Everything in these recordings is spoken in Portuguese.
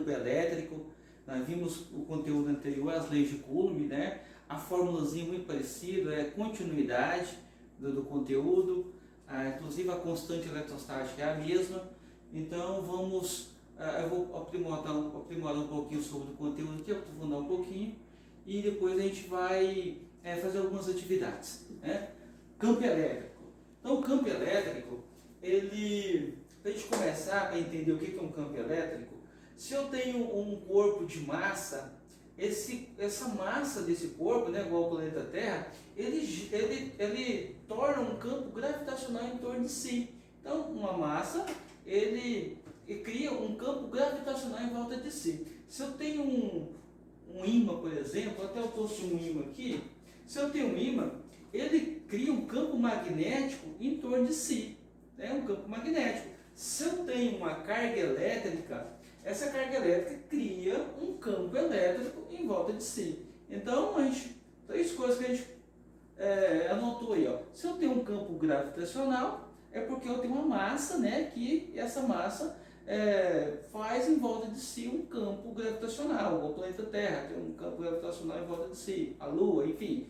campo elétrico. Nós vimos o conteúdo anterior, as leis de Coulomb, né? A formulazinha muito parecida, é continuidade do conteúdo, inclusive a constante eletrostática é a mesma. Então eu vou aprimorar um pouquinho sobre o conteúdo aqui, aprofundar um pouquinho, e depois a gente vai fazer algumas atividades, né? Campo elétrico. Então o campo elétrico, para a gente começar a entender o que é um campo elétrico, se eu tenho um corpo de massa, essa massa desse corpo, né, igual ao planeta Terra, ele torna um campo gravitacional em torno de si. Então, uma massa, ele cria um campo gravitacional em volta de si. Se eu tenho um ímã, por exemplo, até eu trouxe um ímã aqui, se eu tenho um ímã, ele cria um campo magnético em torno de si, né, um campo magnético. Se eu tenho uma carga elétrica, essa carga elétrica cria um campo elétrico em volta de si. Então, três coisas que a gente anotou aí. Ó. Se eu tenho um campo gravitacional, é porque eu tenho uma massa, né, que essa massa faz em volta de si um campo gravitacional. O planeta Terra tem um campo gravitacional em volta de si, a Lua, enfim.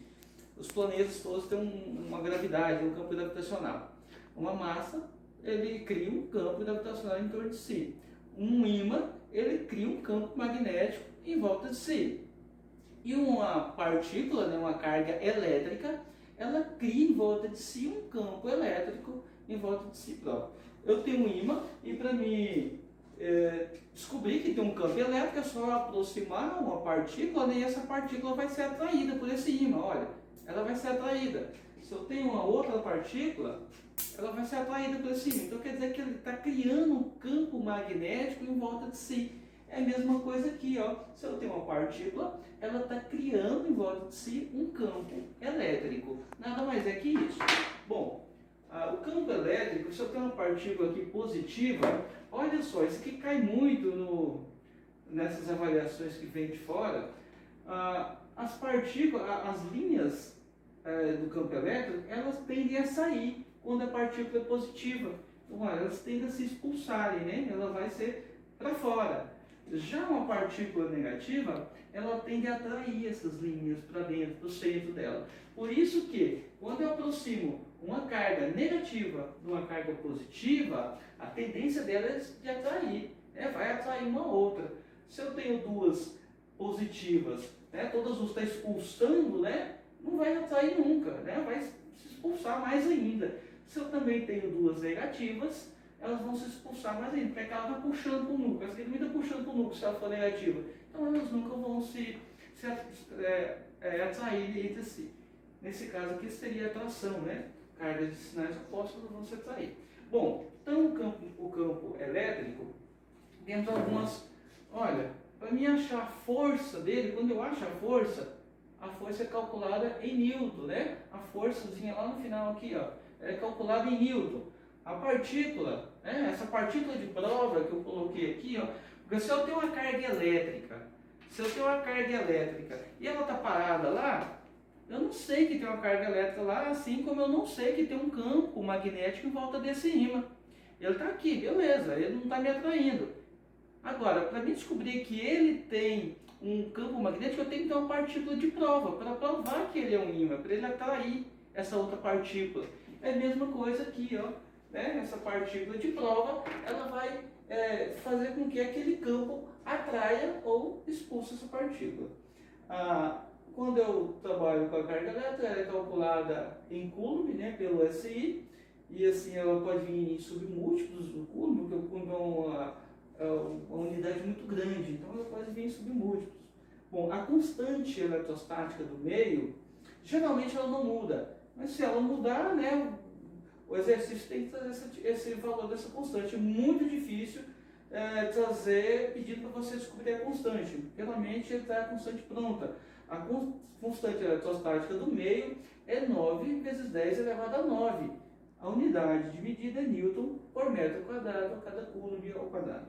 Os planetas todos têm uma gravidade, um campo gravitacional. Uma massa, ele cria um campo gravitacional em torno de si. Um ímã, ele cria um campo magnético em volta de si. E uma partícula, né, uma carga elétrica, ela cria em volta de si um campo elétrico em volta de si próprio. Eu tenho um ímã e para mim descobrir que tem um campo elétrico é só aproximar uma partícula, né, e essa partícula vai ser atraída por esse ímã. Olha, ela vai ser atraída. Se eu tenho uma outra partícula, ela vai ser atraída por esse ímã. Então quer dizer que ele está criando um campo magnético em volta de si. É a mesma coisa aqui, ó. Se eu tenho uma partícula, ela está criando em volta de si um campo elétrico. Nada mais é que isso. Bom, o campo elétrico, se eu tenho uma partícula aqui positiva, olha só, isso aqui cai muito nessas avaliações que vem de fora. As partículas, as linhas do campo elétrico, elas tendem a sair quando a partícula é positiva. Então, elas tendem a se expulsarem, né? Ela vai ser para fora. Já uma partícula negativa, ela tende a atrair essas linhas para dentro, para o centro dela. Por isso que, quando eu aproximo uma carga negativa de uma carga positiva, a tendência dela é de atrair, né? Vai atrair uma outra. Se eu tenho duas positivas, né? Todas as está expulsando, né? Não vai atrair nunca, né? Vai se expulsar mais ainda. Se eu também tenho duas negativas, elas vão se expulsar mais ainda, porque ela está puxando para o núcleo. Essa aqui também está puxando para o núcleo se ela for negativa. Então elas nunca vão se atrair entre si. Nesse caso aqui seria atração, né? Cargas de sinais opostos vão se atrair. Bom, então o campo elétrico, dentro de algumas... Olha, para mim achar a força dele, quando eu acho a força é calculada em Newton, né? A forçazinha lá no final aqui, ó, é calculada em Newton. A partícula, né? Essa partícula de prova que eu coloquei aqui, ó, porque se eu tenho uma carga elétrica, e ela está parada lá, eu não sei que tem uma carga elétrica lá, assim como eu não sei que tem um campo magnético em volta desse ímã. Ele está aqui, beleza, ele não está me atraindo. Agora, para mim descobrir que ele tem um campo magnético, eu tenho que ter uma partícula de prova, para provar que ele é um ímã, para ele atrair essa outra partícula. É a mesma coisa aqui, ó, né? Essa partícula de prova, ela vai fazer com que aquele campo atraia ou expulse essa partícula. Quando eu trabalho com a carga elétrica, ela é calculada em Coulomb, né, pelo SI, e assim ela pode vir em submúltiplos do Coulomb, porque o Coulomb é uma unidade muito grande, então ela pode vir em submúltiplos. Bom, a constante eletrostática do meio, geralmente ela não muda, mas se ela mudar, né, o exercício tem que trazer esse valor dessa constante. É muito difícil trazer pedido para você descobrir a constante. Geralmente ele traz a constante pronta. A constante eletrostática do meio é 9 vezes 10 elevado a 9. A unidade de medida é Newton por metro quadrado a cada Coulomb ao quadrado.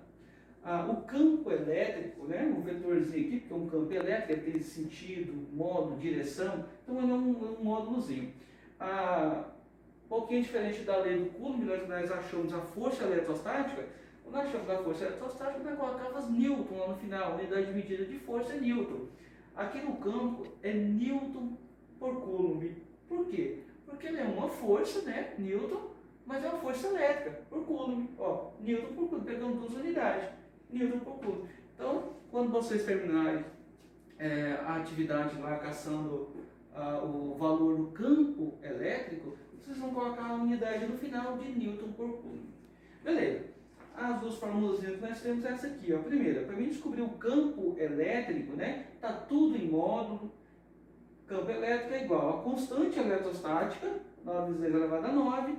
O campo elétrico, né, o vetorzinho aqui, porque é um campo elétrico, tem sentido, modo, direção, então ele é um módulozinho. Um pouquinho diferente da lei do Coulomb, nós achamos a força eletrostática, Quando nós chamamos da força eletrostática, nós colocamos Newton lá no final, unidade de medida de força é Newton. Aqui no campo é Newton por Coulomb. Por quê? Porque ele é uma força, né, Newton, mas é uma força elétrica, por Coulomb. Ó, Newton por Coulomb, pegando duas unidades, Newton por Coulomb. Então, quando vocês terminarem a atividade lá caçando o valor do campo elétrico, vocês vão colocar a unidade no final de Newton por Coulomb. Beleza. As duas fórmulas que nós temos é essa aqui. Ó. A primeira, para mim descobrir o campo elétrico, né? Está tudo em módulo. Campo elétrico é igual a constante eletrostática, 9 vezes elevado a 9,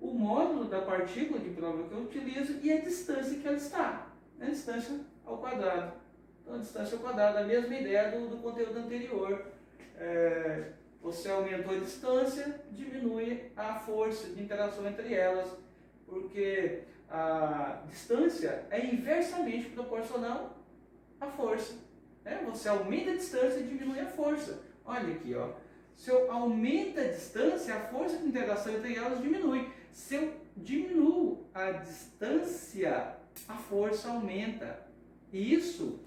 o módulo da partícula de prova que eu utilizo e a distância que ela está. A distância ao quadrado. Então, a distância ao quadrado, a mesma ideia do conteúdo anterior. Você aumentou a distância, diminui a força de interação entre elas, porque a distância é inversamente proporcional à força. Né? Você aumenta a distância e diminui a força. Olha aqui, ó. Se eu aumento a distância, a força de interação entre elas diminui. Se eu diminuo a distância, a força aumenta. E isso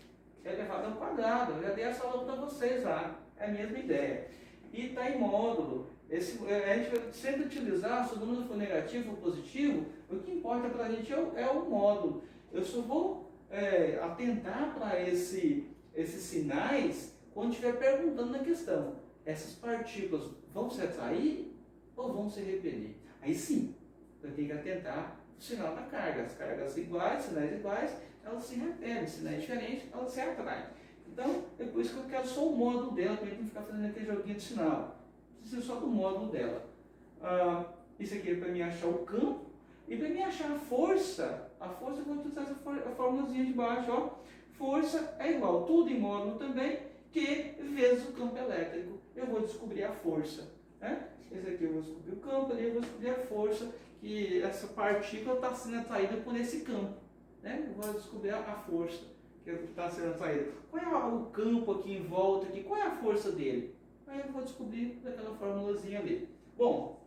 é elevado ao quadrado. Eu já dei essa aula para vocês lá. É a mesma ideia. E está em módulo. A gente vai sempre utilizar, se o número for negativo ou positivo, o que importa para a gente é o módulo. Eu só vou atentar para esses sinais quando estiver perguntando na questão. Essas partículas vão se atrair ou vão se repelir? Aí sim, eu tenho que atentar o sinal da carga. As cargas iguais, sinais iguais, elas se repelem. Sinais diferentes, elas se atraem. Então, é por isso que eu quero só o módulo dela, para a gente não ficar fazendo aquele joguinho de sinal. Preciso só do módulo dela. Isso aqui é para mim achar o campo. E para mim achar a força eu vou utilizar essa formulazinha de baixo. Ó. Força é igual, tudo em módulo também, Q vezes o campo elétrico. Eu vou descobrir a força. Né? Esse aqui eu vou descobrir o campo, ali eu vou descobrir a força, que essa partícula está sendo atraída por esse campo. Né? Eu vou descobrir a força que está sendo atraída. Qual é o campo aqui em volta? Aqui? Qual é a força dele? Aí eu vou descobrir daquela formulazinha ali. Bom,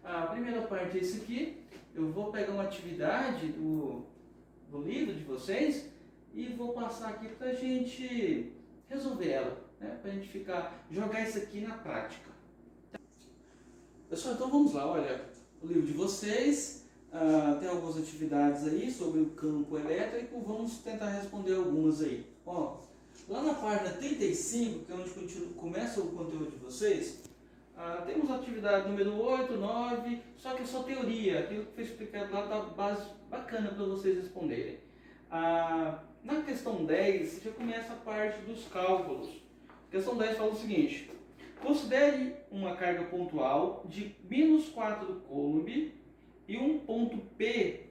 a primeira parte é isso aqui. Eu vou pegar uma atividade do livro de vocês e vou passar aqui para a gente resolver ela, né? Para a gente jogar isso aqui na prática. Pessoal, então vamos lá. Olha, o livro de vocês tem algumas atividades aí sobre o campo elétrico. Vamos tentar responder algumas aí. Ó, lá na página 35, que é onde começa o conteúdo de vocês, temos a atividade número 8, 9, só que é só teoria. Aquilo que foi explicado lá está base bacana para vocês responderem. Na questão 10, já começa a parte dos cálculos. A questão 10 fala o seguinte: considere uma carga pontual de menos 4 Coulomb e um ponto P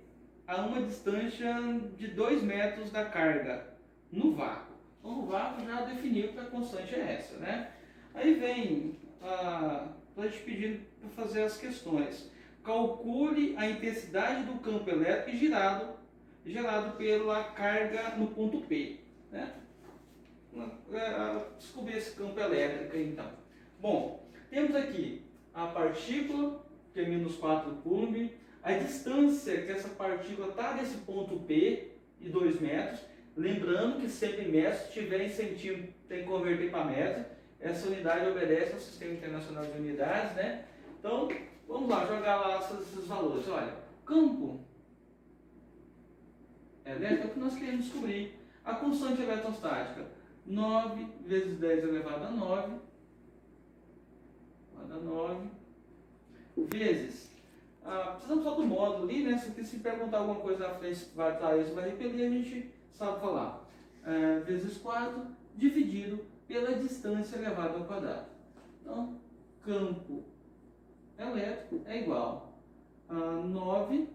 a uma distância de 2 metros da carga no vácuo. Então, no vácuo já definiu que a constante é essa, né? Aí vem a gente pedindo para fazer as questões. Calcule a intensidade do campo elétrico gerado pela carga no ponto P. Né? Descobrir esse campo elétrico então. Bom, temos aqui a partícula, que é menos 4 Coulomb, a distância que essa partícula está desse ponto P, de 2 metros. Lembrando que sempre em metros, se tiver em centímetro, tem que converter para metro. Essa unidade obedece ao Sistema Internacional de Unidades, né? Então, vamos lá, jogar lá esses valores. Olha, campo elétrico é o que nós queremos descobrir. A constante eletrostática, 9 vezes 10 elevado a 9, vezes, precisamos só do módulo ali, né? Se perguntar alguma coisa na frente, vai atrás, isso vai repelir, a gente sabe falar. Vezes 4, dividido pela distância elevada ao quadrado. Então, campo elétrico é igual a 9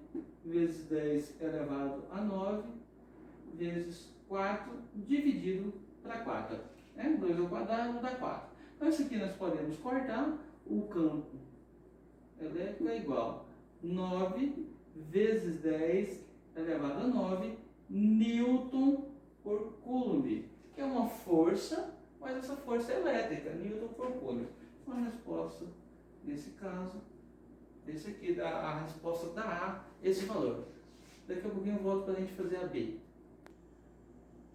vezes 10 elevado a 9 vezes 4 dividido para 4. 2 ao quadrado dá 4. Então, isso aqui nós podemos cortar. O campo elétrico é igual a 9 vezes 10 elevado a 9 Newton por Coulomb, que é uma força, mas essa força é elétrica, Newton por Coulomb. Então, a resposta, nesse caso, esse aqui, a resposta dá esse valor. Daqui a pouquinho eu volto para a gente fazer a B.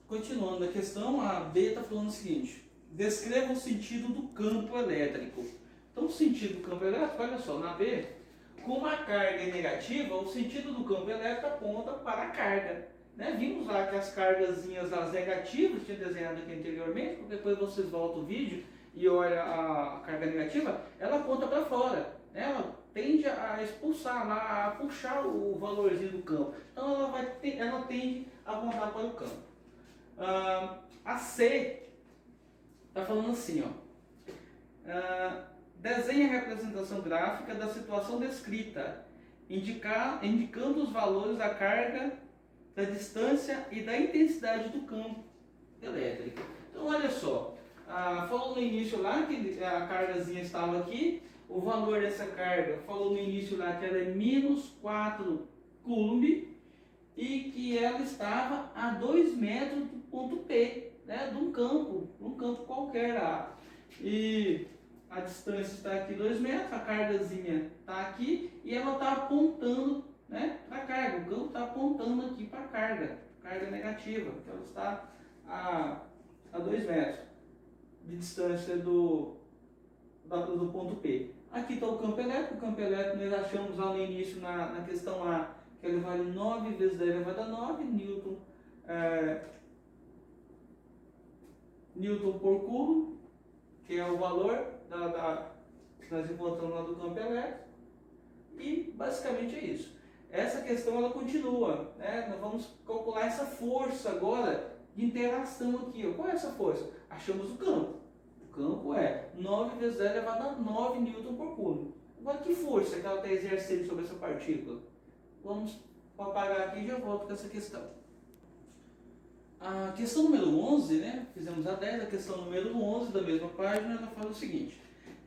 Continuando a questão, a B está falando o seguinte: descreva o sentido do campo elétrico. Então, o sentido do campo elétrico, olha só, na B, como a carga é negativa, o sentido do campo elétrico aponta para a carga. Né? Vimos lá que as cargazinhas as negativas, tinha desenhado aqui anteriormente, depois vocês voltam o vídeo e olha a carga negativa, ela aponta para fora. Né? Ela tende a expulsar, a puxar o valorzinho do campo. Então ela tende a apontar para o campo. A C está falando assim, ó. Desenhe a representação gráfica da situação descrita, indicando os valores da carga, da distância e da intensidade do campo elétrico. Então, olha só, falou no início lá que a cargazinha estava aqui, o valor dessa carga, falou no início lá que ela é menos 4 coulomb e que ela estava a 2 metros do ponto P, né, de um campo qualquer lá. E a distância está aqui 2 metros, a cargazinha está aqui e ela está apontando, né, para a carga. O campo está apontando aqui para a carga negativa. Então ela está a 2 metros de distância do ponto P. Aqui está o campo elétrico. O campo elétrico nós achamos lá no início, na questão A, que ele vale 9 vezes 10 elevado a 9 Newton por coulomb, que é o valor que nós encontramos lá do campo elétrico. E basicamente é isso. Essa questão ela continua, né? Nós vamos calcular essa força agora de interação aqui. Ó. Qual é essa força? Achamos o campo. O campo é 9 vezes 10 elevado a 9 Newton por coulomb. Agora, que força que ela está exercendo sobre essa partícula? Vamos apagar aqui e já volto com essa questão. A questão número 11, né? Fizemos a 10, a questão número 11 da mesma página, ela fala o seguinte: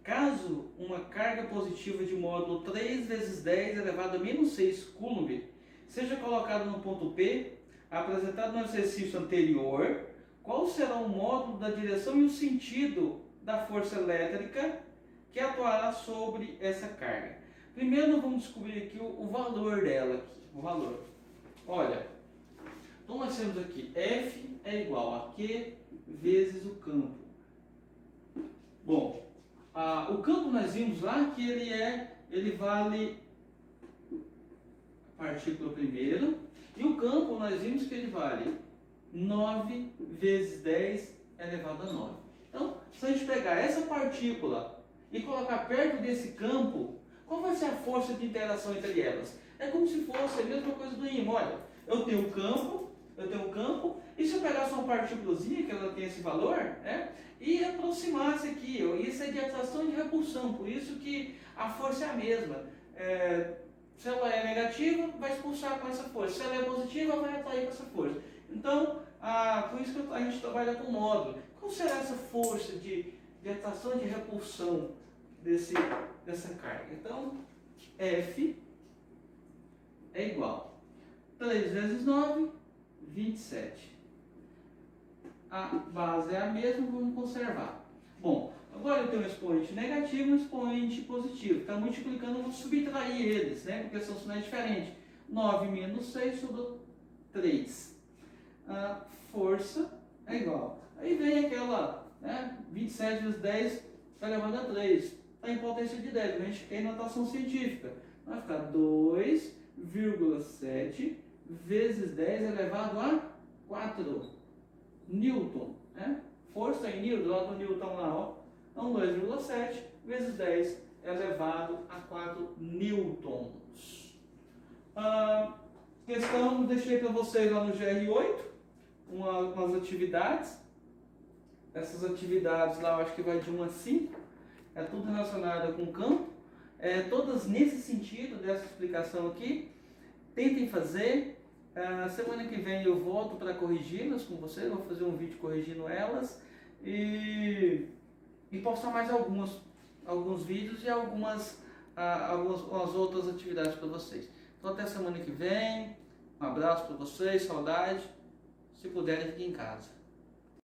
caso uma carga positiva de módulo 3 vezes 10 elevado a menos 6 coulomb seja colocada no ponto P, apresentado no exercício anterior, qual será o módulo da direção e o sentido da força elétrica que atuará sobre essa carga? Primeiro nós vamos descobrir aqui o valor dela. Aqui, o valor. Olha, então nós temos aqui F é igual a Q vezes o campo. Bom, o campo nós vimos lá que ele vale a partícula primeiro, e o campo nós vimos que ele vale 9 vezes 10 elevado a 9. Então, se a gente pegar essa partícula e colocar perto desse campo, qual vai ser a força de interação entre elas? É como se fosse a mesma coisa do ímã. Olha, eu tenho um campo, e se eu pegasse uma partículazinha, que ela tem esse valor, né, e aproximasse aqui, ó, isso é de atração e de repulsão, por isso que a força é a mesma. Se ela é negativa, vai expulsar com essa força, se ela é positiva, vai atrair com essa força. Então, por isso que a gente trabalha com módulo. Qual será essa força de atração e de repulsão dessa carga? Então, F é igual a 3 vezes 9, 27. A base é a mesma, vamos conservar. Bom, agora eu tenho um expoente negativo e um expoente positivo. Está multiplicando, eu vou subtrair eles, né? Porque são sinais diferentes. 9 menos 6 sobre 3. A força é igual. Aí vem aquela, né? 27 vezes 10 elevado a 3. Está em potência de 10. A gente tem notação científica. Vai ficar 2,7 vezes 10 elevado a 4 Newton, né? Força em Newton, lá do Newton lá, ó. Então 2,7 vezes 10 elevado a 4 newtons. Questão, deixei para vocês lá no GR8, umas atividades. Essas atividades lá, eu acho que vai de 1 a 5. É tudo relacionado com o campo. Todas nesse sentido, dessa explicação aqui. Tentem fazer. Semana que vem eu volto para corrigi-las com vocês, vou fazer um vídeo corrigindo elas e postar mais alguns vídeos e algumas outras atividades para vocês. Então até semana que vem, um abraço para vocês, saudade, se puderem fiquem em casa.